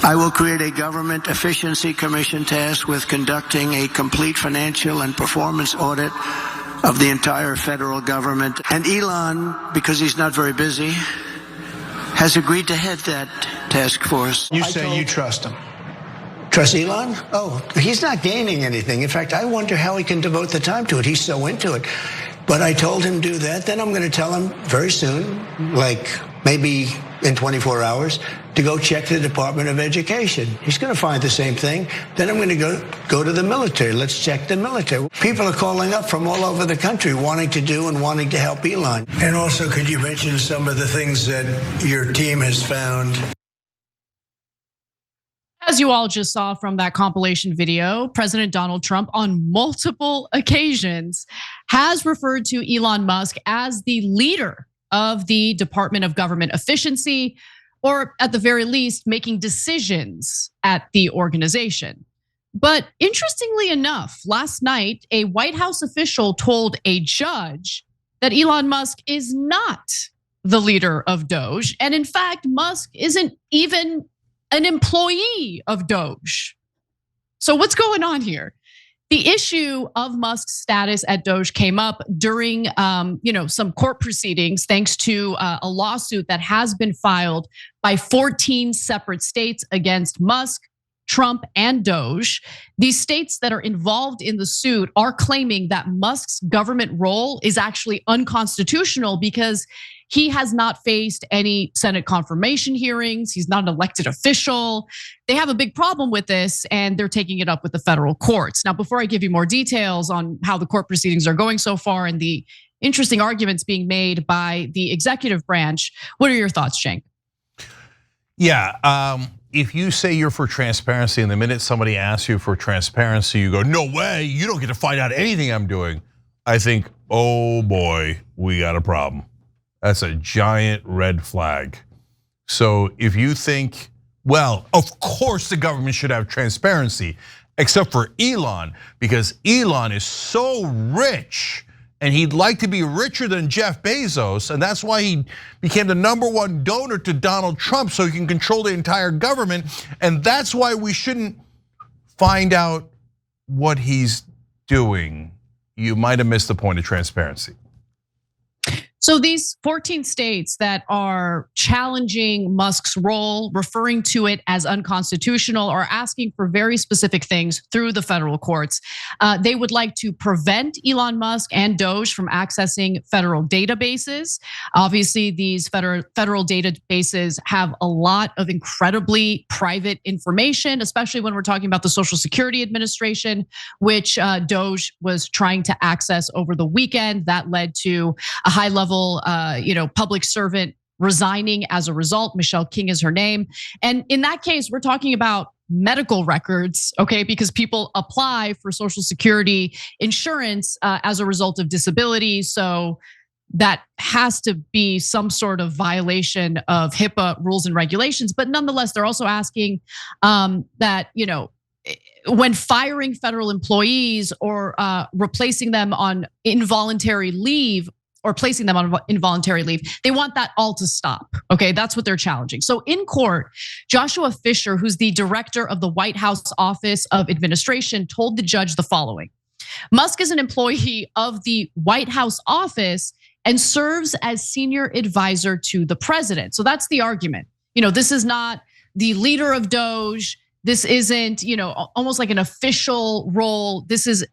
I will create a government efficiency commission tasked with conducting a complete financial and performance audit of the entire federal government. And Elon, because he's not very busy, has agreed to head that task force. You say you trust him. Trust Elon? Oh, he's not gaining anything. In fact, I wonder how he can devote the time to it. He's so into it. But I told him do that. Then I'm going to tell him very soon, like maybe in 24 hours, to go check the Department of Education. He's going to find the same thing. Then I'm going to go to the military. Let's check the military. People are calling up from all over the country wanting to do and wanting to help Elon. And also, could you mention some of the things that your team has found? As you all just saw from that compilation video, President Donald Trump on multiple occasions has referred to Elon Musk as the leader of the Department of Government Efficiency, or at the very least, making decisions at the organization. But interestingly enough, last night, a White House official told a judge that Elon Musk is not the leader of DOGE. And in fact, Musk isn't even an employee of DOGE. So what's going on here? The issue of Musk's status at DOGE came up during some court proceedings thanks to a lawsuit that has been filed by 14 separate states against Musk, Trump, and DOGE. These states that are involved in the suit are claiming that Musk's government role is actually unconstitutional because he has not faced any Senate confirmation hearings. He's not an elected official. They have a big problem with this and they're taking it up with the federal courts. Now, before I give you more details on how the court proceedings are going so far and the interesting arguments being made by the executive branch, what are your thoughts, Cenk? Yeah, if you say you're for transparency and the minute somebody asks you for transparency, you go, no way, you don't get to find out anything I'm doing. I think, oh boy, we got a problem. That's a giant red flag. So if you think, well, of course the government should have transparency, except for Elon, because Elon is so rich and he'd like to be richer than Jeff Bezos, and that's why he became the #1 donor to Donald Trump so he can control the entire government, and that's why we shouldn't find out what he's doing. You might have missed the point of transparency. So these 14 states that are challenging Musk's role, referring to it as unconstitutional, are asking for very specific things through the federal courts. They would like to prevent Elon Musk and DOGE from accessing federal databases. Obviously, these federal databases have a lot of incredibly private information, especially when we're talking about the Social Security Administration, which DOGE was trying to access over the weekend. That led to a high level public servant resigning as a result. Michelle King is her name. And in that case, we're talking about medical records, okay? Because people apply for Social Security insurance as a result of disability. So that has to be some sort of violation of HIPAA rules and regulations. But nonetheless, they're also asking that, when firing federal employees or replacing them on involuntary leave, or placing them on involuntary leave, they want that all to stop, okay? That's what they're challenging. So in court, Joshua Fisher, who's the director of the White House Office of Administration, told the judge the following: Musk is an employee of the White House office and serves as senior advisor to the president. So that's the argument. This is not the leader of DOGE. This isn't, almost like an official role. This is,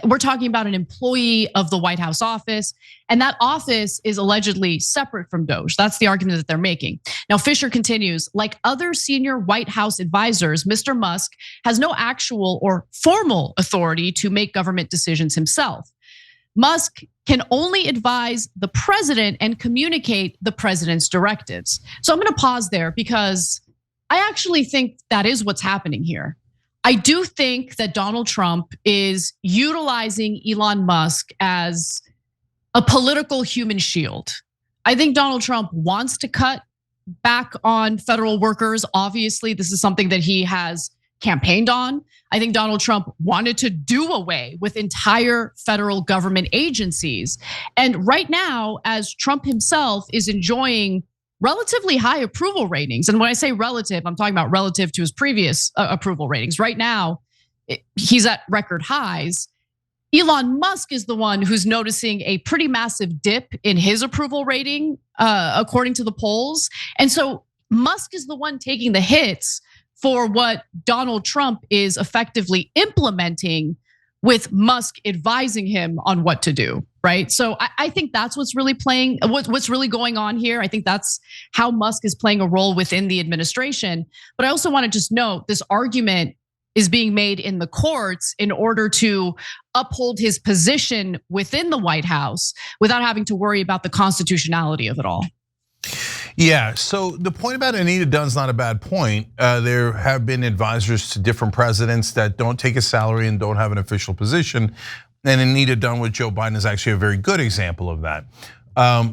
we're talking about an employee of the White House office, and that office is allegedly separate from DOGE. That's the argument that they're making. Now, Fisher continues, like other senior White House advisors, Mr. Musk has no actual or formal authority to make government decisions himself. Musk can only advise the president and communicate the president's directives. So I'm gonna pause there because I actually think that is what's happening here. I do think that Donald Trump is utilizing Elon Musk as a political human shield. I think Donald Trump wants to cut back on federal workers. Obviously, this is something that he has campaigned on. I think Donald Trump wanted to do away with entire federal government agencies. And right now, as Trump himself is enjoying relatively high approval ratings. And when I say relative, I'm talking about relative to his previous approval ratings. Right now, he's at record highs. Elon Musk is the one who's noticing a pretty massive dip in his approval rating, according to the polls. And so Musk is the one taking the hits for what Donald Trump is effectively implementing, with Musk advising him on what to do, right? So I think that's what's really going on here. I think that's how Musk is playing a role within the administration. But I also want to just note this argument is being made in the courts in order to uphold his position within the White House without having to worry about the constitutionality of it all. Yeah, so the point about Anita Dunn's not a bad point. There have been advisors to different presidents that don't take a salary and don't have an official position. And Anita Dunn with Joe Biden is actually a very good example of that.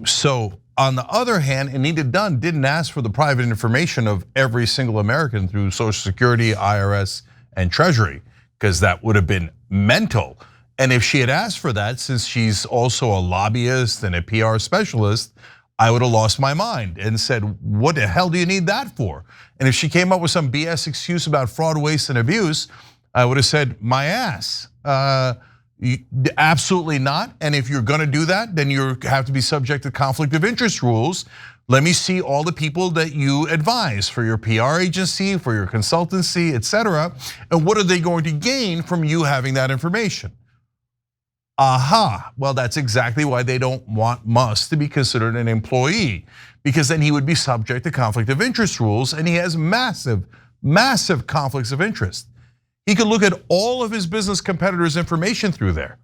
So on the other hand, Anita Dunn didn't ask for the private information of every single American through Social Security, IRS, and Treasury, because that would have been mental. And if she had asked for that, since she's also a lobbyist and a PR specialist, I would have lost my mind and said, what the hell do you need that for? And if she came up with some BS excuse about fraud, waste, and abuse, I would have said, my ass. Absolutely not. And if you're gonna do that, then you have to be subject to conflict of interest rules. Let me see all the people that you advise for your PR agency, for your consultancy, etc. And what are they going to gain from you having that information? Aha, well, that's exactly why they don't want Musk to be considered an employee, because then he would be subject to conflict of interest rules, and he has massive, massive conflicts of interest. He could look at all of his business competitors' information through there.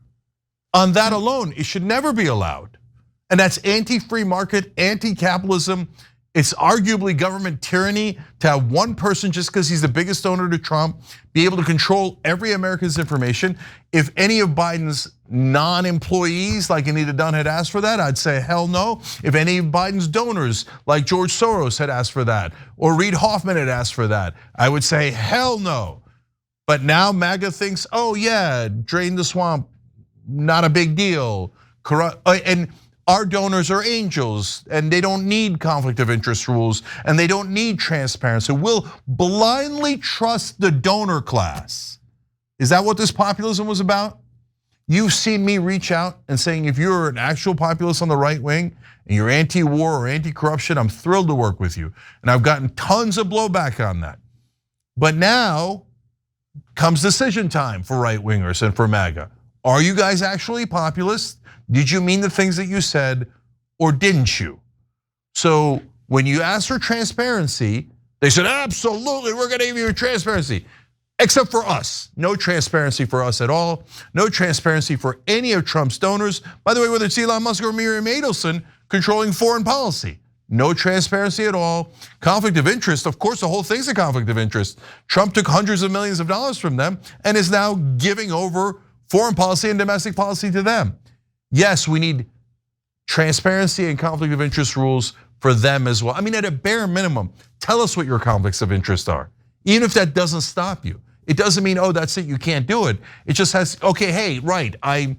On that alone, it should never be allowed. And that's anti-free market, anti-capitalism. It's arguably government tyranny to have one person, just because he's the biggest donor to Trump, be able to control every American's information. If any of Biden's non-employees, like Anita Dunn, had asked for that, I'd say hell no. If any of Biden's donors, like George Soros, had asked for that, or Reid Hoffman had asked for that, I would say hell no. But now MAGA thinks, oh yeah, drain the swamp, not a big deal. And our donors are angels, and they don't need conflict of interest rules, and they don't need transparency. We'll blindly trust the donor class. Is that what this populism was about? You've seen me reach out and saying, if you're an actual populist on the right wing and you're anti-war or anti-corruption, I'm thrilled to work with you. And I've gotten tons of blowback on that. But now comes decision time for right wingers and for MAGA. Are you guys actually populist? Did you mean the things that you said, or didn't you? So when you ask for transparency, they said, absolutely, we're gonna give you transparency. Except for us, no transparency for us at all. No transparency for any of Trump's donors. By the way, whether it's Elon Musk or Miriam Adelson controlling foreign policy, no transparency at all. Conflict of interest, of course, the whole thing's a conflict of interest. Trump took hundreds of millions of dollars from them and is now giving over foreign policy and domestic policy to them. Yes, we need transparency and conflict of interest rules for them as well. I mean, at a bare minimum, tell us what your conflicts of interest are. Even if that doesn't stop you. It doesn't mean, oh, that's it, you can't do it. It just has, okay, hey, right, I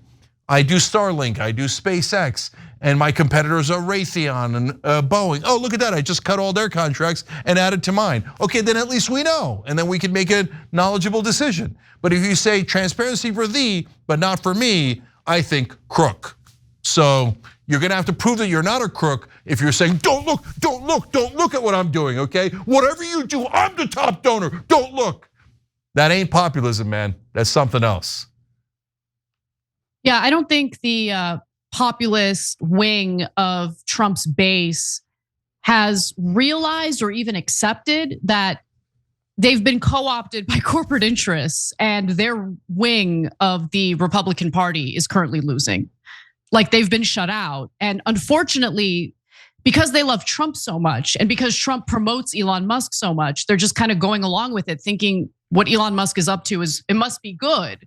do Starlink, I do SpaceX, and my competitors are Raytheon and Boeing. Oh, look at that, I just cut all their contracts and added to mine. Okay, then at least we know, and then we can make a knowledgeable decision. But if you say transparency for thee, but not for me, I think crook. So you're gonna have to prove that you're not a crook if you're saying, don't look, don't look, don't look at what I'm doing, okay? Whatever you do, I'm the top donor, don't look. That ain't populism, man, that's something else. Yeah, I don't think the populist wing of Trump's base has realized or even accepted that they've been co-opted by corporate interests, and their wing of the Republican Party is currently losing. Like, they've been shut out. And unfortunately, because they love Trump so much, and because Trump promotes Elon Musk so much, they're just kind of going along with it, thinking what Elon Musk is up to it must be good.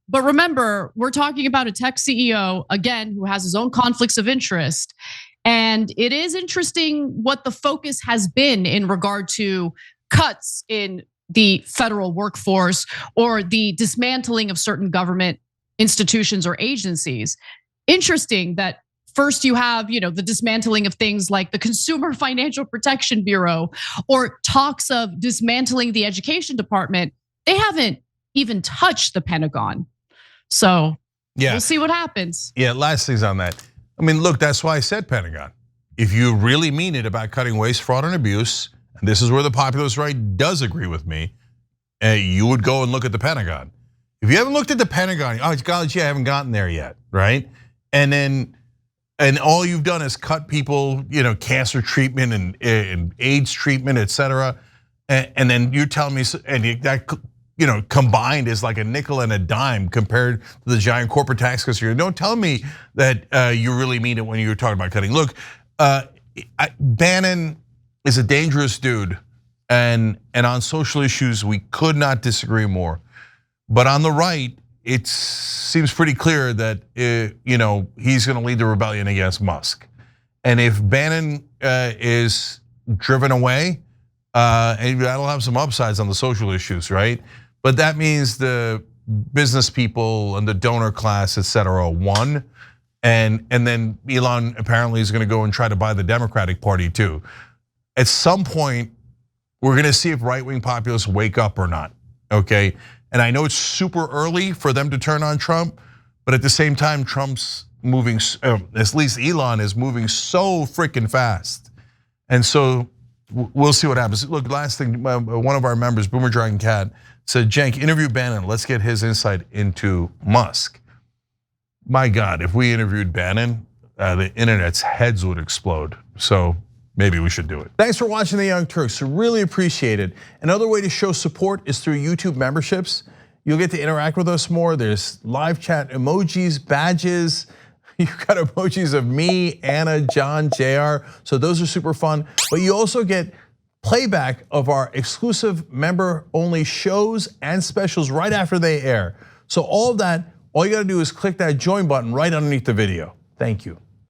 But remember, we're talking about a tech CEO, again, who has his own conflicts of interest. And it is interesting what the focus has been in regard to cuts in the federal workforce or the dismantling of certain government institutions or agencies. Interesting that first you have, the dismantling of things like the Consumer Financial Protection Bureau, or talks of dismantling the education department. They haven't even touched the Pentagon. So we'll see what happens. Yeah, last things on that. I mean, look, that's why I said Pentagon. If you really mean it about cutting waste, fraud, and abuse, and this is where the populist right does agree with me, you would go and look at the Pentagon. If you haven't looked at the Pentagon, college, I haven't gotten there yet, right? And all you've done is cut people, cancer treatment and AIDS treatment, et cetera. And then you're telling me, and that combined is like a nickel and a dime compared to the giant corporate tax cuts. Don't tell me that you really mean it when you're talking about cutting. Look, Bannon is a dangerous dude, and on social issues we could not disagree more. But on the right, it seems pretty clear that he's going to lead the rebellion against Musk. And if Bannon is driven away, and that'll have some upsides on the social issues, right? But that means the business people and the donor class, et cetera, won. And then Elon apparently is going to go and try to buy the Democratic Party too. At some point, we're going to see if right-wing populists wake up or not, okay? And I know it's super early for them to turn on Trump, but at the same time, Trump's moving, at least Elon is moving so freaking fast. And so we'll see what happens. Look, last thing, one of our members, Boomer Dragon Cat, said, Cenk, interview Bannon, let's get his insight into Musk. My God, if we interviewed Bannon, the internet's heads would explode. So maybe we should do it. Thanks for watching the Young Turks, really appreciate it. Another way to show support is through YouTube memberships. You'll get to interact with us more. There's live chat emojis, badges. You've got emojis of me, Anna, John, JR. So those are super fun. But you also get playback of our exclusive member-only shows and specials right after they air. So all of that, all you gotta do is click that join button right underneath the video. Thank you.